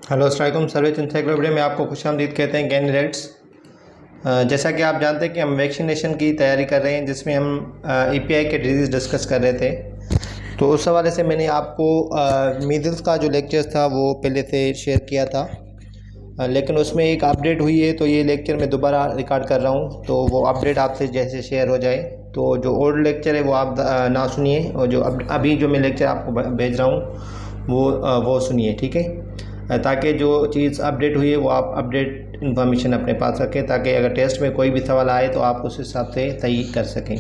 Hello अस्सलाम वालेकुम। Service encyclopedia में आपको खुशामदीद कहते हैं कैंडिडेट्स। जैसा कि आप जानते हैं कि हम वैक्सीनेशन की तैयारी कर रहे हैं, जिसमें हम ईपीआई के डिजीज़ डिस्कस कर रहे थे। तो उस हवाले से मैंने आपको मीज़ल्स का जो लेक्चर था वो पहले से शेयर किया था, लेकिन उसमें एक अपडेट हुई है, तो ये लेक्चर मैं दोबारा रिकॉर्ड कर रहा हूँ। तो वो अपडेट आपसे जैसे शेयर हो जाए, तो जो ओल्ड लेक्चर है वो आप ना सुनिए, और जो अभी जो मैं लेक्चर आपको भेज रहा हूँ वो सुनिए, ठीक है। ताकि जो चीज़ अपडेट हुई है वो आप अपडेट इन्फॉर्मेशन अपने पास रखें, ताकि अगर टेस्ट में कोई भी सवाल आए तो आप उस हिसाब से सही कर सकें।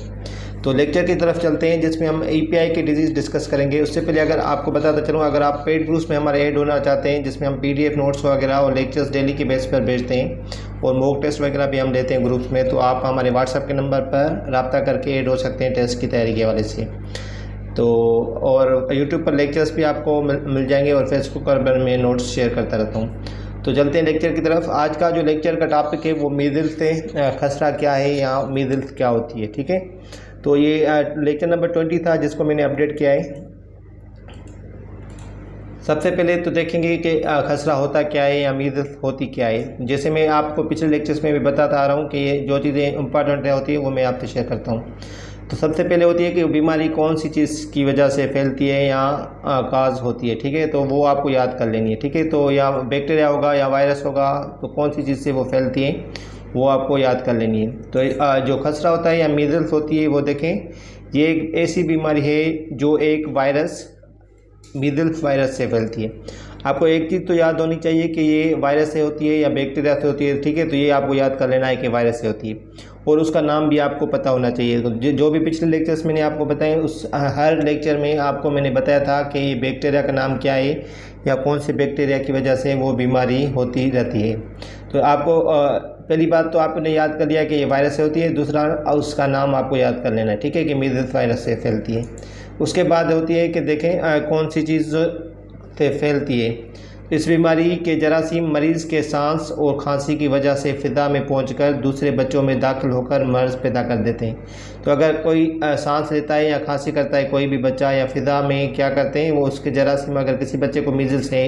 तो लेक्चर की तरफ चलते हैं, जिसमें हम ईपीआई के डिजीज़ डिस्कस करेंगे। उससे पहले अगर आपको बताता चलूँ, अगर आप पेड ग्रुप्स में हमारे ऐड होना चाहते हैं, जिसमें हम पीडीएफ नोट्स वगैरह और लेक्चर्स डेली के बेस पर भेजते हैं और मॉक टेस्ट वगैरह भी हम लेते हैं ग्रुप्स में, तो आप हमारे व्हाट्सएप के नंबर पर रब्ता करके ऐड हो सकते हैं टेस्ट की तैयारी के हवाले से। तो और यूट्यूब पर लेक्चर्स भी आपको मिल जाएंगे, और फेसबुक पर मैं नोट्स शेयर करता रहता हूँ। तो चलते हैं लेक्चर की तरफ। आज का जो लेक्चर का टॉपिक है वो मीज़ल्स से खसरा क्या है या मीज़ल्स क्या होती है, ठीक है। तो ये लेक्चर नंबर 20 था, जिसको मैंने अपडेट किया है। सबसे पहले तो देखेंगे कि खसरा होता क्या है या मीज़ल्स होती क्या है। जैसे मैं आपको पिछले लेक्चर्स में भी बताता आ रहा हूँ कि ये जो चीज़ें इंपॉर्टेंट होती है वो मैं आपसे शेयर करता हूँ। तो सबसे पहले होती है कि बीमारी कौन सी चीज़ की वजह से फैलती है या काज होती है, ठीक है। तो वो आपको याद कर लेनी है, ठीक है। तो या बैक्टीरिया होगा या वायरस होगा, तो कौन सी चीज़ से वो फैलती है वो आपको याद कर लेनी है। तो जो खसरा होता है या मीज़ल्स होती है, वो देखें, ये एक ऐसी बीमारी है जो एक वायरस, मीज़ल्स वायरस से फैलती है। आपको एक चीज़ तो याद होनी चाहिए कि ये वायरस से होती है या बैक्टीरिया से होती है, ठीक है। तो ये आपको याद कर लेना है कि वायरस से होती है, और उसका नाम भी आपको पता होना चाहिए। तो जो भी पिछले लेक्चर्स मैंने आपको बताए, उस हर लेक्चर में आपको मैंने बताया था कि ये बैक्टीरिया का नाम क्या है या कौन से बैक्टीरिया की वजह से वो बीमारी होती रहती है। तो आपको पहली बात तो आपने याद कर लिया कि ये वायरस से होती है, दूसरा उसका नाम आपको याद कर लेना है, ठीक है, कि मीज़ल्स वायरस से फैलती है। उसके बाद होती है कि देखें कौन सी चीज़ से फैलती है। इस बीमारी के जरासीम मरीज़ के सांस और खांसी की वजह से फ़िज़ा में पहुंचकर दूसरे बच्चों में दाखिल होकर मर्ज़ पैदा कर देते हैं। तो अगर कोई सांस लेता है या खांसी करता है कोई भी बच्चा, या फ़िज़ा में क्या करते हैं वो, उसके जरासीम, अगर किसी बच्चे को मीज़ल्स है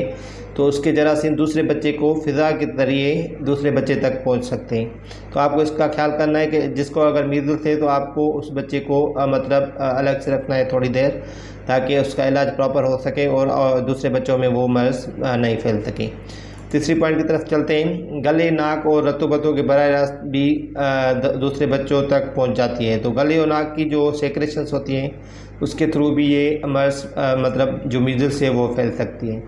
तो उसके जरासीम दूसरे बच्चे को फ़िज़ा के ज़रिए दूसरे बच्चे तक पहुँच सकते हैं। तो आपको इसका ख्याल करना है कि जिसको अगर मीज़ल्स है तो आपको उस बच्चे को मतलब अलग से रखना है थोड़ी देर, ताकि उसका इलाज प्रॉपर हो सके और दूसरे बच्चों में वो मर्ज़ नहीं फैल सके। तीसरी पॉइंट की तरफ चलते हैं। गले, नाक और रत्तों की बराह रास्त भी दूसरे बच्चों तक पहुंच जाती है। तो गले और नाक की जो सेक्रेशंस होती हैं उसके थ्रू भी ये मर्ज़ मतलब जो मीज़ल्स है वो फैल सकती है।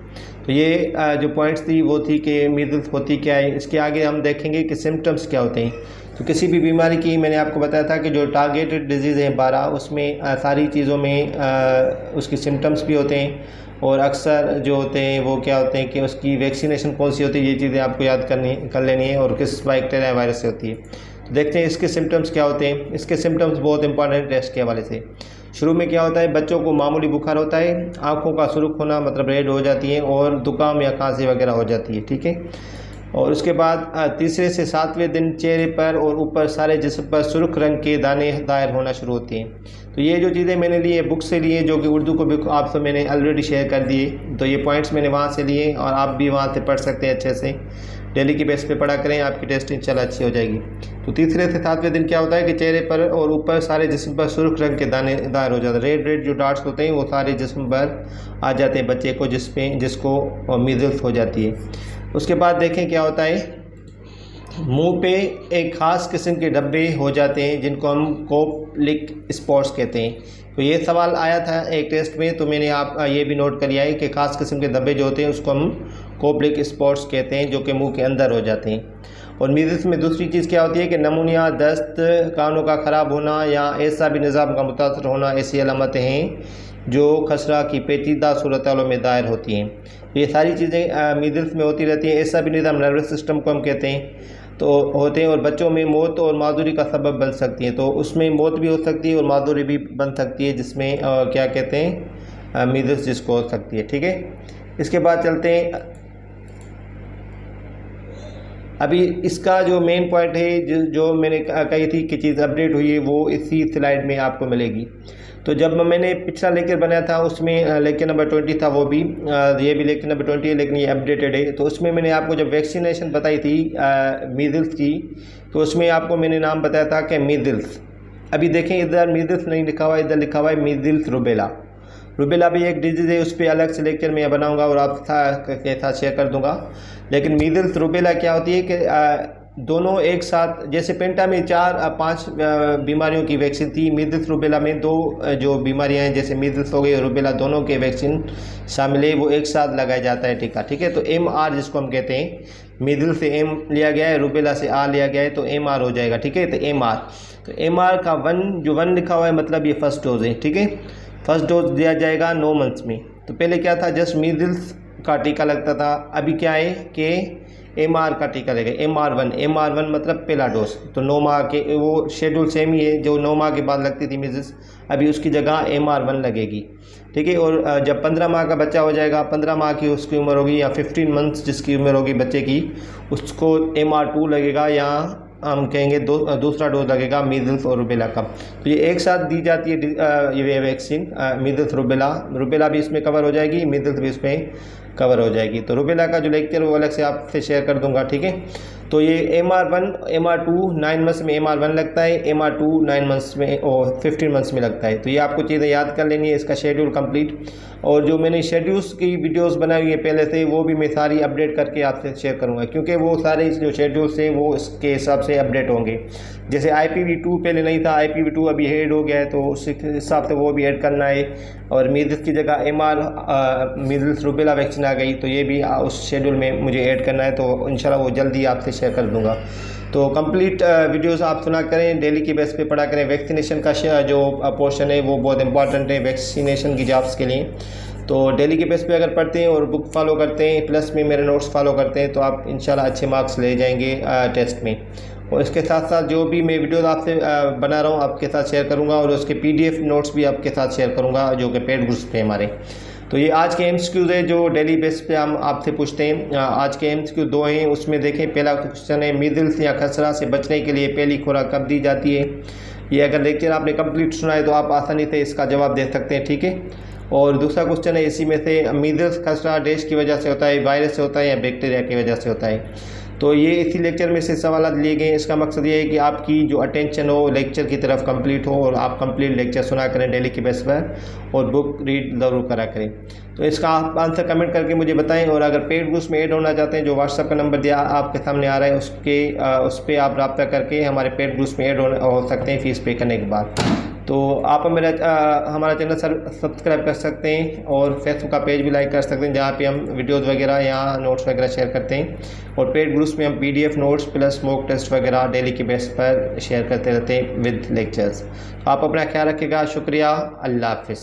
तो ये जो पॉइंट्स थी वो थी कि मीज़ल्स होती क्या है। इसके आगे हम देखेंगे कि सिम्टम्स क्या होते हैं। तो किसी भी बीमारी की मैंने आपको बताया था कि जो टारगेटेड डिजीज़ हैं 12, उसमें सारी चीज़ों में उसके सिम्टम्स भी होते हैं, और अक्सर जो होते हैं वो क्या होते हैं कि उसकी वैक्सीनेशन कौन सी होती है, ये चीज़ें आपको याद कर लेनी है, और किस बैक्टीरिया वायरस से होती है। तो देखते हैं इसके सिम्टम्स क्या होते हैं। इसके सिम्टम्स बहुत इंपॉर्टेंट टेस्ट के हवाले से। शुरू में क्या होता है, बच्चों को मामूली बुखार होता है, आँखों का सुर्ख होना मतलब रेड हो जाती है, और जुकाम या खांसी वगैरह हो जाती है, ठीक है। और उसके बाद तीसरे से 7वें दिन चेहरे पर और ऊपर सारे जिस्म पर सुर्ख रंग के दाने दायर होना शुरू होते हैं। तो ये जो चीज़ें मैंने ली है बुक से लिए, जो कि उर्दू को भी आपसे मैंने ऑलरेडी शेयर कर दिए। तो ये पॉइंट्स मैंने वहाँ से लिए, और आप भी वहाँ से पढ़ सकते हैं अच्छे से। डेली की बेस पे पढ़ा करें, आपकी टेस्ट इंशाल्लाह अच्छी हो जाएगी। तो तीसरे से 7वें दिन क्या होता है कि चेहरे पर और ऊपर सारे जिस्म पर सुर्ख रंग के दाने दायर हो जाते हैं। रेड रेड जो डॉट्स होते हैं वो सारे जिस्म पर आ जाते हैं बच्चे को, जिसको मीज़ल्स हो जाती है। उसके बाद देखें क्या होता है, मुंह पे एक ख़ास किस्म के धब्बे हो जाते हैं, जिनको हम कोप्लिक स्पॉट्स कहते हैं। तो ये सवाल आया था एक टेस्ट में, तो मैंने आप ये भी नोट कर लिया है कि ख़ास किस्म के धब्बे जो होते हैं उसको हम कोप्लिक स्पॉट्स कहते हैं, जो कि मुंह के अंदर हो जाते हैं। और मीज़ल्स में दूसरी चीज़ क्या होती है कि नमूनिया, दस्त, कानों का ख़राब होना या ऐसा भी निज़ाम का मुतासर होना, ऐसी अलामतें हैं जो खसरा की पेचीदा सूरत-हालों में दायर होती हैं। ये सारी चीज़ें मीज़ल्स में होती रहती हैं। ऐसा भी निज़ाम नर्वस सिस्टम को हम कहते हैं, तो होते हैं, और बच्चों में मौत और माजूरी का सबब बन सकती हैं। तो उसमें मौत भी हो सकती है और माजूरी भी बन सकती है, जिसमें क्या कहते हैं, मीज़ल्स जिसको हो सकती है, ठीक है। इसके बाद चलते हैं, अभी इसका जो मेन पॉइंट है जो मैंने कही थी कि चीज़ अपडेट हुई है, वो इसी स्लाइड में आपको मिलेगी। तो जब मैंने पिछला लेक्चर बनाया था उसमें लेक्चर नंबर 20 था, वो भी ये भी लेक्चर नंबर 20 है, लेकिन ये अपडेटेड है। तो उसमें मैंने आपको जब वैक्सीनेशन बताई थी मीजल्स की, तो उसमें आपको मैंने नाम बताया था कि मीजल्स। अभी देखें इधर मीजल्स नहीं लिखा हुआ, इधर लिखा हुआ है मीजल्स रूबेला। रूबेला भी एक डिजीज़ है, उस पर अलग से लेक्चर मैं बनाऊंगा और आपके साथ शेयर कर दूंगा। लेकिन मीजल्स रूबेला क्या होती है कि दोनों एक साथ, जैसे पेंटा में 4-5 बीमारियों की वैक्सीन थी, मीजल्स रूबेला में 2 जो बीमारियां हैं जैसे मीजल्स हो गई और रूबेला, दोनों के वैक्सीन शामिल है, वो एक साथ लगाया जाता है टीका। ठीक है, तो MR जिसको हम कहते हैं, मीजल्स से M लिया गया है, रूबेला से R लिया गया है, तो MR हो जाएगा। ठीक है, तो MR का 1 लिखा हुआ है, मतलब ये फर्स्ट डोज है। ठीक है, फर्स्ट डोज दिया जाएगा 9 मंथ्स में। तो पहले क्या था, जस्ट मीजल्स का टीका लगता था, अभी क्या है कि MR का टीका लगेगा, MR1 मतलब पहला डोज। तो 9 माह के, वो शेड्यूल सेम ही है, जो 9 माह के बाद लगती थी मीजल्स, अभी उसकी जगह MR1 लगेगी। ठीक है, और जब 15 माह का बच्चा हो जाएगा, 15 माह की उसकी उम्र होगी, या 15 मंथ्स जिसकी उम्र होगी बच्चे की, उसको MR2 लगेगा, या हम कहेंगे दूसरा डोज लगेगा मीजल्स और रूबेला का। तो ये एक साथ दी जाती है ये वैक्सीन, मीजल्स रूबेला भी इसमें कवर हो जाएगी, मीजल्स भी इसमें कवर हो जाएगी। तो रूबेला का जो लेक्चर वो अलग से आपसे शेयर कर दूंगा। ठीक है, तो ये MR2 9 मंथ्स में MR1 लगता है, MR2 9 मंथ्स में और 15 मंथ्स में लगता है। तो ये आपको चीज़ें याद कर लेनी है, इसका शेड्यूल कंप्लीट। और जो मैंने शेड्यूल्स की वीडियोस बनाई हुई है पहले से, वो भी मैं सारी अपडेट करके आपसे शेयर करूंगा, क्योंकि वो सारे जो शेड्यूल्स हैं वो इसके हिसाब से अपडेट होंगे। जैसे IPV2 पहले नहीं था, IPV2 अभी ऐड हो गया है, तो उस हिसाब से वो भी ऐड करना है। और मीजल्स की जगह मीजल्स रूबेला वैक्सीन आ गई, तो ये भी उस शेड्यूल में मुझे ऐड करना है, तो इंशाल्लाह वो जल्दी आपसे शेयर कर दूंगा। तो कंप्लीट वीडियोस आप सुना करें, डेली की बेस पे पढ़ा करें। वैक्सीनेशन का जो पोर्शन है वो बहुत इंपॉर्टेंट है वैक्सीनेशन की जॉब्स के लिए। तो डेली के बेस पे अगर पढ़ते हैं और बुक फॉलो करते हैं, प्लस में मेरे नोट्स फॉलो करते हैं, तो आप इंशाल्लाह अच्छे मार्क्स ले जाएंगे टेस्ट में। और इसके साथ साथ जो भी मैं वीडियोस आपसे बना रहा हूँ आपके साथ शेयर करूँगा, और उसके PDF नोट्स भी आपके साथ शेयर करूँगा, जो कि पेड ग्रुप्स पे हमारे। तो ये आज के MCQs है जो डेली बेस पे हम आपसे पूछते हैं। आज के MCQ 2 हैं, उसमें देखें पहला क्वेश्चन है, मीजल्स या खसरा से बचने के लिए पहली खुराक कब दी जाती है। ये अगर लेक्चर आपने कंप्लीट सुना है तो आप आसानी से इसका जवाब दे सकते हैं। ठीक है, और दूसरा क्वेश्चन है इसी में से, मीजल्स खसरा डैश की वजह से होता है, वायरस से होता है या बैक्टीरिया की वजह से होता है। तो ये इसी लेक्चर में से सवाल लिए गए हैं। इसका मकसद ये है कि आपकी जो अटेंशन हो लेक्चर की तरफ कंप्लीट हो, और आप कंप्लीट लेक्चर सुना करें डेली की बेस पर, और बुक रीड ज़रूर करा करें। तो इसका आप आंसर कमेंट करके मुझे बताएं। और अगर पेड ग्रुप्स में ऐड होना चाहते हैं, जो व्हाट्सएप का नंबर दिया आपके सामने आ रहा है, उस पर आप रब्ता करके हमारे पेड ग्रुप्स में ऐड हो सकते हैं फ़ीस पे करने के बाद। तो आप हमारा चैनल सब्सक्राइब कर सकते हैं, और फेसबुक का पेज भी लाइक कर सकते हैं, जहाँ पे हम वीडियोस वगैरह या नोट्स वगैरह शेयर करते हैं। और पेड ग्रुप्स में हम PDF notes plus mock test वगैरह डेली की बेस पर शेयर करते रहते हैं विद लेक्चर्स। आप अपना ख्याल रखिएगा। शुक्रिया, अल्लाह हाफिज़।